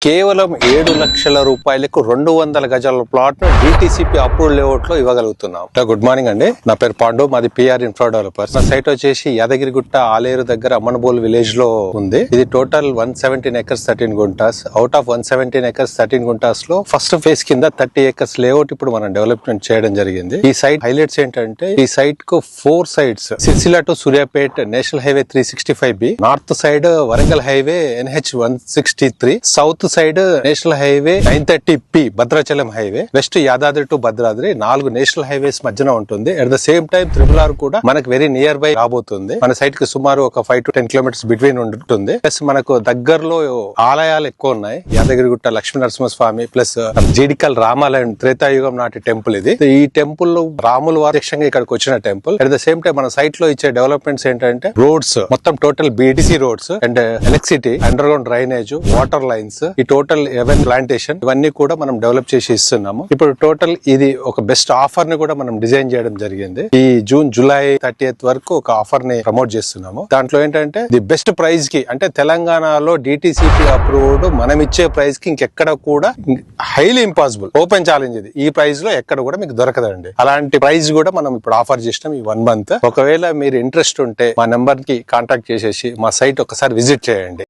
కేవలం 7 లక్షల రూపాయలకు 200 గజాల ప్లాట్ ను డిటిసిపి అప్రూవ్డ్ లేఅవుట్ లో ఇవ్వగలుగుతున్నాం. గుడ్ మార్నింగ్ అండి, నా పేరు పాండు, మాది పిఆర్ ఇన్ఫ్రా డెవలపర్స్. నా సైట్ వచ్చేసి యాదగిరిగుట్ట ఆలేరు దగ్గర అమ్మనబోల్ విలేజ్ లో ఉంది. ఇది total 117 acres 13 guntas. Out of 117 acres 13 guntas లో ఫస్ట్ ఫేజ్ కింద 30 ఎకర్స్ లేఅవుట్ ఇప్పుడు మనం డెవలప్మెంట్ చేయడం జరిగింది. ఈ సైట్ హైలైట్స్ ఏంటంటే, ఈ సైట్ కు 4 sides Sircilla to Suryapet national highway 365B, north side Warangal highway NH 163, south side national highway 930P Bhadrachalam highway, west Yadadri to Bhadradri 4 national highways మధ్యన ఉంటుంది. At the same time RRR కూడా మనకు వెరీ నియర్ బై రాబోతుంది. మన సైట్ కి సుమారు ఒక 5 to 10 కిలోమీటర్స్ బిట్వీన్ ఉంటుంది. ప్లస్ మనకు దగ్గరలో ఆలయాలు ఎక్కువ ఉన్నాయి. యాదగిరిగుట్ట లక్ష్మీ నరసింహస్వామి ప్లస్ జీడికల్ రామాలయం త్రేతాయుగం నాటి టెంపుల్ ఇది. ఈ టెంపుల్ రాములు వారిక్షంగా ఇక్కడికి వచ్చిన temple. At the same time మన సైట్ లో ఇచ్చే డెవలప్మెంట్స్ ఏంటంటే, రోడ్స్ మొత్తం total BTC roads and electricity, under ground drainage, water lines, ఈ టోటల్ ఎవెన్ ప్లాంటేషన్, ఇవన్నీ కూడా మనం డెవలప్ చేసి ఇస్తున్నాము. ఇప్పుడు టోటల్ ఇది ఒక బెస్ట్ ఆఫర్ ని కూడా మనం డిజైన్ చేయడం జరిగింది. ఈ జూలై 30th వరకు ఒక ఆఫర్ ని ప్రమోట్ చేస్తున్నాము. దాంట్లో ఏంటంటే, ది బెస్ట్ ప్రైస్ కి, అంటే తెలంగాణలో డిటిసిపి అప్రూవ్డ్ మనం ఇచ్చే ప్రైస్ కి ఇంకెక్కడ కూడా హైలీ ఇంపాసిబుల్, ఓపెన్ ఛాలెంజ్ ఇది. ఈ ప్రైస్ లో ఎక్కడ కూడా మీకు దొరకదండి. అలాంటి ప్రైస్ కూడా మనం ఇప్పుడు ఆఫర్ చేసినాం ఈ 1 month. ఒకవేళ మీరు ఇంట్రెస్ట్ ఉంటే మా నెంబర్ కి కాంటాక్ట్ చేసేసి మా సైట్ ఒకసారి విజిట్ చేయండి.